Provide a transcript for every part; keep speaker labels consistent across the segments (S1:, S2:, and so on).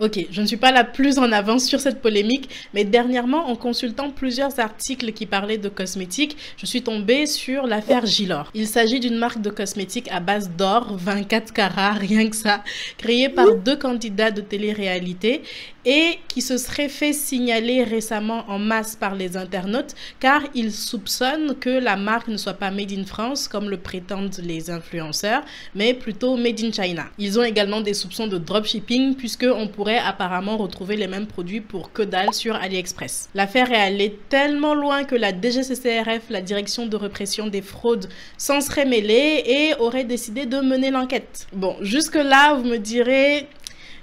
S1: Ok, je ne suis pas la plus en avance sur cette polémique, mais dernièrement, en consultant plusieurs articles qui parlaient de cosmétiques, je suis tombée sur l'affaire Gilor. Il s'agit d'une marque de cosmétiques à base d'or, 24 carats, rien que ça, créée par deux candidats de télé-réalité et qui se serait fait signaler récemment en masse par les internautes car ils soupçonnent que la marque ne soit pas made in France comme le prétendent les influenceurs, mais plutôt made in China. Ils ont également des soupçons de dropshipping puisque on pourrait apparemment retrouver les mêmes produits pour que dalle sur AliExpress. L'affaire est allée tellement loin que la DGCCRF, la direction de répression des fraudes, s'en serait mêlée et aurait décidé de mener l'enquête. Bon, jusque-là, vous me direz...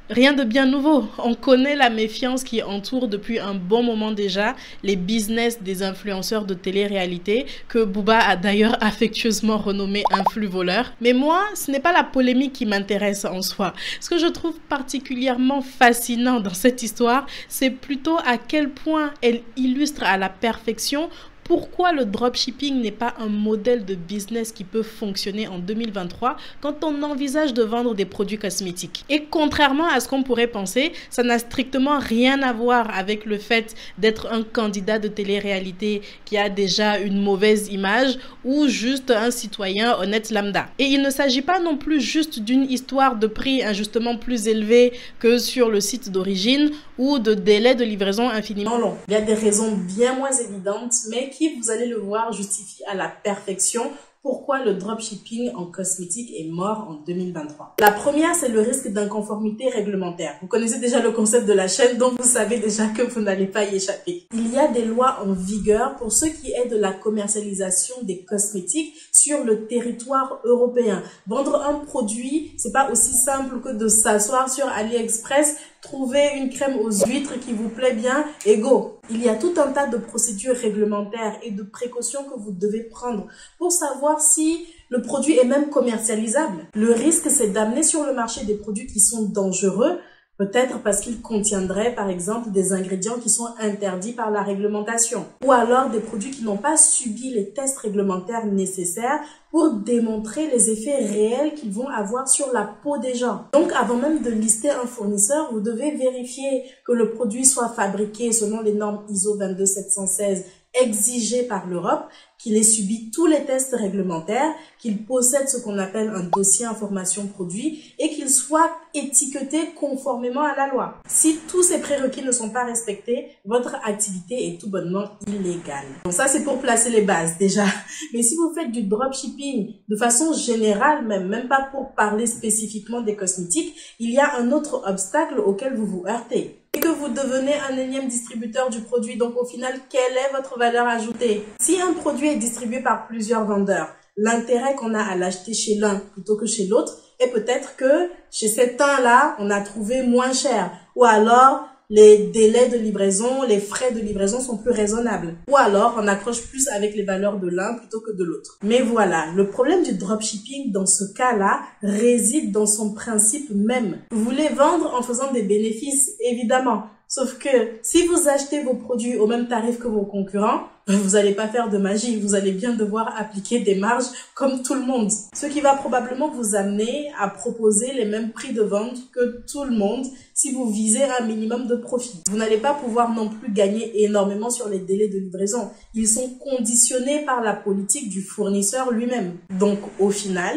S1: Rien de bien nouveau. On connaît la méfiance qui entoure depuis un bon moment déjà les business des influenceurs de télé-réalité que Booba a d'ailleurs affectueusement renommé influx voleur. Mais moi, ce n'est pas la polémique qui m'intéresse en soi. Ce que je trouve particulièrement fascinant dans cette histoire, c'est plutôt à quel point elle illustre à la perfection pourquoi le dropshipping n'est pas un modèle de business qui peut fonctionner en 2023 quand on envisage de vendre des produits cosmétiques. Et contrairement à ce qu'on pourrait penser, ça n'a strictement rien à voir avec le fait d'être un candidat de télé-réalité qui a déjà une mauvaise image ou juste un citoyen honnête lambda. Et il ne s'agit pas non plus juste d'une histoire de prix injustement plus élevé que sur le site d'origine ou de délai de livraison infiniment long. Il y a des raisons bien moins évidentes, mais qui, vous allez le voir, justifie à la perfection pourquoi le dropshipping en cosmétique est mort en 2023. La première, c'est le risque d'inconformité réglementaire. Vous connaissez déjà le concept de la chaîne, donc vous savez déjà que vous n'allez pas y échapper. Il y a des lois en vigueur pour ce qui est de la commercialisation des cosmétiques sur le territoire européen. Vendre un produit, c'est pas aussi simple que de s'asseoir sur AliExpress, trouver une crème aux huîtres qui vous plaît bien et go. Il y a tout un tas de procédures réglementaires et de précautions que vous devez prendre pour savoir si le produit est même commercialisable. Le risque, c'est d'amener sur le marché des produits qui sont dangereux, peut-être parce qu'ils contiendraient, par exemple, des ingrédients qui sont interdits par la réglementation. Ou alors des produits qui n'ont pas subi les tests réglementaires nécessaires pour démontrer les effets réels qu'ils vont avoir sur la peau des gens. Donc, avant même de lister un fournisseur, vous devez vérifier que le produit soit fabriqué selon les normes ISO 22716 exigées par l'Europe, qu'il ait subi tous les tests réglementaires, qu'il possède ce qu'on appelle un dossier information produit et qu'il soit étiqueté conformément à la loi. Si tous ces prérequis ne sont pas respectés, votre activité est tout bonnement illégale. Donc ça, c'est pour placer les bases déjà. Mais si vous faites du dropshipping de façon générale, même pas pour parler spécifiquement des cosmétiques, il y a un autre obstacle auquel vous vous heurtez. Et que vous devenez un énième distributeur du produit. Donc au final, quelle est votre valeur ajoutée? Si un produit est distribué par plusieurs vendeurs, l'intérêt qu'on a à l'acheter chez l'un plutôt que chez l'autre est peut-être que chez cet un-là, on a trouvé moins cher. Ou alors, les délais de livraison, les frais de livraison sont plus raisonnables. Ou alors, on accroche plus avec les valeurs de l'un plutôt que de l'autre. Mais voilà, le problème du dropshipping dans ce cas-là réside dans son principe même. Vous voulez vendre en faisant des bénéfices, évidemment. Sauf que si vous achetez vos produits au même tarif que vos concurrents, vous n'allez pas faire de magie, vous allez bien devoir appliquer des marges comme tout le monde. Ce qui va probablement vous amener à proposer les mêmes prix de vente que tout le monde si vous visez un minimum de profit. Vous n'allez pas pouvoir non plus gagner énormément sur les délais de livraison. Ils sont conditionnés par la politique du fournisseur lui-même. Donc au final,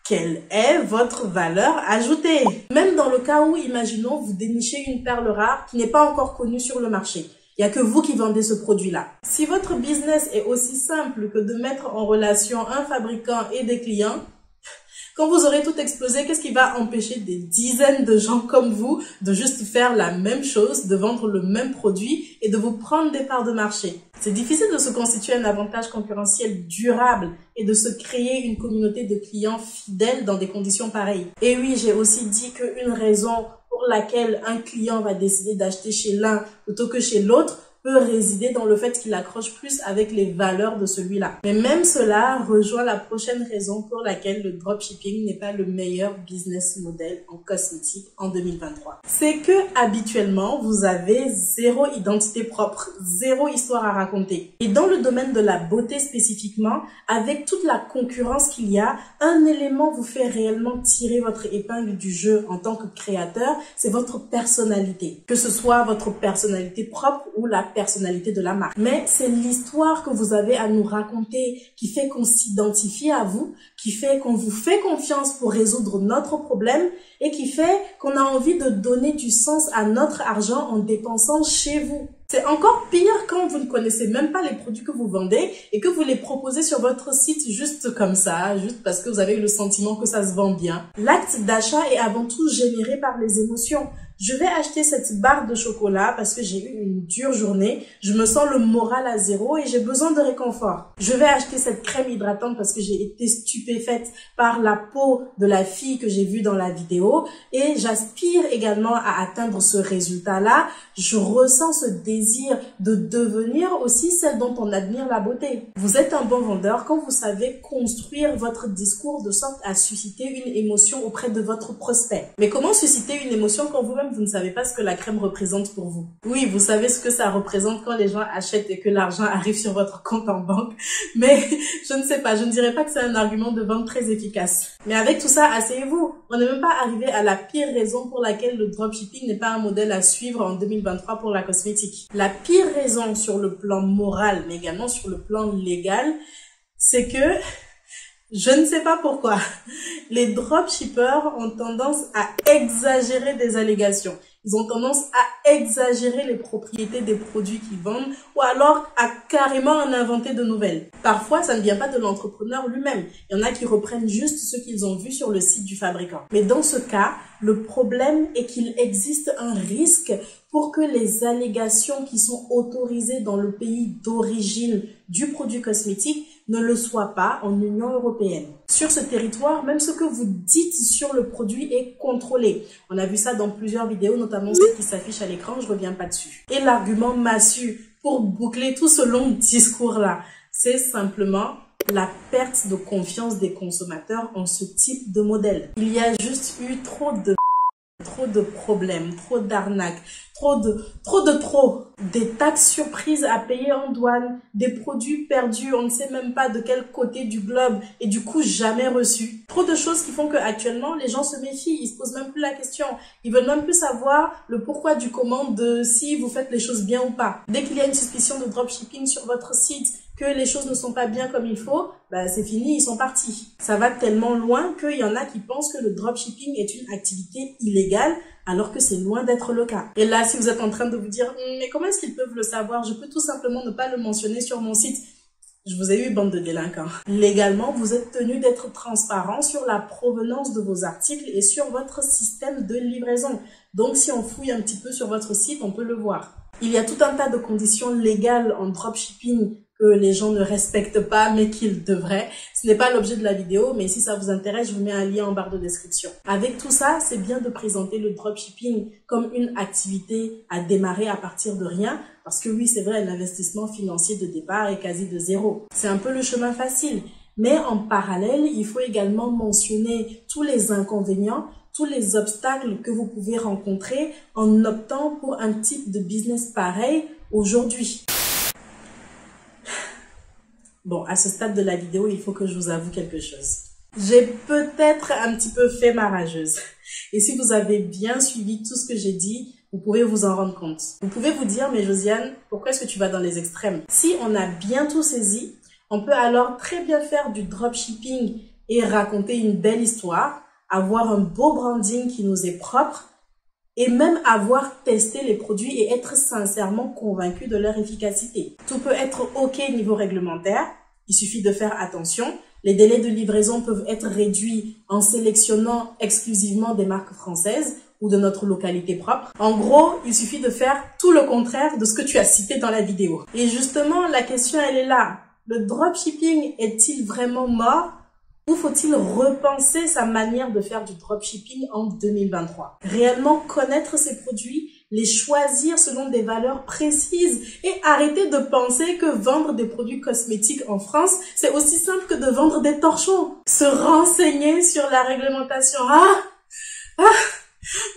S1: quelle est votre valeur ajoutée? Même dans le cas où, imaginons, vous dénichez une perle rare qui n'est pas encore connue sur le marché. Il n'y a que vous qui vendez ce produit-là. Si votre business est aussi simple que de mettre en relation un fabricant et des clients, quand vous aurez tout explosé, qu'est-ce qui va empêcher des dizaines de gens comme vous de juste faire la même chose, de vendre le même produit et de vous prendre des parts de marché? C'est difficile de se constituer un avantage concurrentiel durable et de se créer une communauté de clients fidèles dans des conditions pareilles. Et oui, j'ai aussi dit qu'une raison pour laquelle un client va décider d'acheter chez l'un plutôt que chez l'autre peut résider dans le fait qu'il accroche plus avec les valeurs de celui-là. Mais même cela rejoint la prochaine raison pour laquelle le dropshipping n'est pas le meilleur business model en cosmétique en 2023. C'est que habituellement, vous avez zéro identité propre, zéro histoire à raconter. Et dans le domaine de la beauté spécifiquement, avec toute la concurrence qu'il y a, un élément vous fait réellement tirer votre épingle du jeu en tant que créateur, c'est votre personnalité. Que ce soit votre personnalité propre ou la personnalité de la marque. Mais c'est l'histoire que vous avez à nous raconter qui fait qu'on s'identifie à vous, qui fait qu'on vous fait confiance pour résoudre notre problème et qui fait qu'on a envie de donner du sens à notre argent en dépensant chez vous. C'est encore pire quand vous ne connaissez même pas les produits que vous vendez et que vous les proposez sur votre site juste comme ça, juste parce que vous avez le sentiment que ça se vend bien. L'acte d'achat est avant tout généré par les émotions. Je vais acheter cette barre de chocolat parce que j'ai eu une dure journée, je me sens le moral à zéro et j'ai besoin de réconfort. Je vais acheter cette crème hydratante parce que j'ai été stupéfaite par la peau de la fille que j'ai vue dans la vidéo et j'aspire également à atteindre ce résultat-là. Je ressens ce désir de devenir aussi celle dont on admire la beauté. Vous êtes un bon vendeur quand vous savez construire votre discours de sorte à susciter une émotion auprès de votre prospect. Mais comment susciter une émotion quand vous-même vous ne savez pas ce que la crème représente pour vous? Oui, vous savez ce que ça représente quand les gens achètent et que l'argent arrive sur votre compte en banque. Mais je ne sais pas, je ne dirais pas que c'est un argument de vente très efficace. Mais avec tout ça, asseyez-vous. On n'est même pas arrivé à la pire raison pour laquelle le dropshipping n'est pas un modèle à suivre en 2023 pour la cosmétique. La pire raison sur le plan moral, mais également sur le plan légal, c'est que je ne sais pas pourquoi. Les dropshippers ont tendance à exagérer des allégations. Ils ont tendance à exagérer les propriétés des produits qu'ils vendent ou alors à carrément en inventer de nouvelles. Parfois, ça ne vient pas de l'entrepreneur lui-même. Il y en a qui reprennent juste ce qu'ils ont vu sur le site du fabricant. Mais dans ce cas, le problème est qu'il existe un risque pour que les allégations qui sont autorisées dans le pays d'origine du produit cosmétique ne le soient pas en Union européenne. Sur ce territoire, même ce que vous dites sur le produit est contrôlé. On a vu ça dans plusieurs vidéos, notamment celle qui s'affiche à l'écran, je reviens pas dessus. Et l'argument massu pour boucler tout ce long discours-là, c'est simplement la perte de confiance des consommateurs en ce type de modèle. Il y a juste eu trop de problèmes, trop d'arnaques, trop. Des taxes surprises à payer en douane, des produits perdus, on ne sait même pas de quel côté du globe et du coup jamais reçus. Trop de choses qui font que actuellement les gens se méfient, ils se posent même plus la question. Ils veulent même plus savoir le pourquoi du comment de si vous faites les choses bien ou pas. Dès qu'il y a une suspicion de dropshipping sur votre site, que les choses ne sont pas bien comme il faut, bah c'est fini, ils sont partis. Ça va tellement loin qu'il y en a qui pensent que le dropshipping est une activité illégale, alors que c'est loin d'être le cas. Et là, si vous êtes en train de vous dire, mais comment est-ce qu'ils peuvent le savoir? Je peux tout simplement ne pas le mentionner sur mon site. Je vous ai eu, bande de délinquants. Légalement, vous êtes tenu d'être transparent sur la provenance de vos articles et sur votre système de livraison. Donc, si on fouille un petit peu sur votre site, on peut le voir. Il y a tout un tas de conditions légales en dropshipping que les gens ne respectent pas, mais qu'ils devraient. Ce n'est pas l'objet de la vidéo, mais si ça vous intéresse, je vous mets un lien en barre de description. Avec tout ça, c'est bien de présenter le dropshipping comme une activité à démarrer à partir de rien, parce que oui, c'est vrai, l'investissement financier de départ est quasi de zéro. C'est un peu le chemin facile. Mais en parallèle, il faut également mentionner tous les inconvénients, tous les obstacles que vous pouvez rencontrer en optant pour un type de business pareil aujourd'hui. Bon, à ce stade de la vidéo, il faut que je vous avoue quelque chose. J'ai peut-être un petit peu fait ma rageuse. Et si vous avez bien suivi tout ce que j'ai dit, vous pouvez vous en rendre compte. Vous pouvez vous dire, mais Josiane, pourquoi est-ce que tu vas dans les extrêmes? Si on a bien tout saisi, on peut alors très bien faire du dropshipping et raconter une belle histoire, avoir un beau branding qui nous est propre, et même avoir testé les produits et être sincèrement convaincu de leur efficacité. Tout peut être OK niveau réglementaire, il suffit de faire attention. Les délais de livraison peuvent être réduits en sélectionnant exclusivement des marques françaises ou de notre localité propre. En gros, il suffit de faire tout le contraire de ce que tu as cité dans la vidéo. Et justement, la question, elle est là. Le dropshipping est-il vraiment mort? Ou faut-il repenser sa manière de faire du dropshipping en 2023? Réellement connaître ses produits,
S2: les choisir selon des valeurs précises et arrêter de penser que vendre des produits cosmétiques en France, c'est aussi simple que de vendre des torchons. Se renseigner sur la réglementation.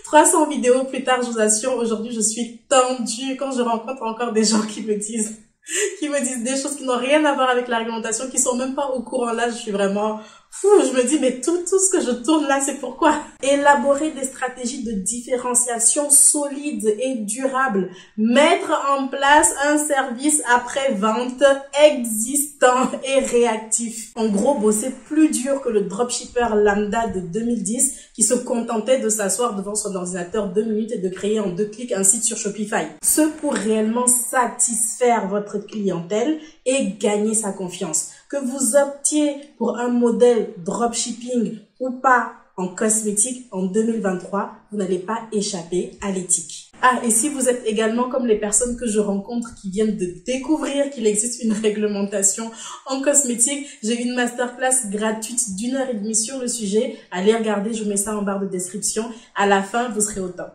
S2: 300 vidéos plus tard, je vous assure, aujourd'hui, je suis tendue quand je rencontre encore des gens qui me disent des choses qui n'ont rien à voir avec la réglementation, qui sont même pas au courant. Là, je suis vraiment fou. Je me dis, mais tout ce que je tourne là, c'est pourquoi? Élaborer des stratégies de différenciation solides et durables. Mettre en place un service après-vente existant et réactif. En gros, bosser plus dur que le dropshipper lambda de 2010 qui se contentait de s'asseoir devant son ordinateur 2 minutes et de créer en 2 clics un site sur Shopify. Ce pour réellement satisfaire votre clientèle et gagner sa confiance. Que vous optiez pour un modèle dropshipping ou pas en cosmétique en 2023, vous n'allez pas échapper à l'éthique. Et si vous êtes également comme les personnes que je rencontre qui viennent de découvrir qu'il existe une réglementation en cosmétique, j'ai une masterclass gratuite d'1 heure et demie sur le sujet. Allez regarder, je vous mets ça en barre de description. À la fin, vous serez au top.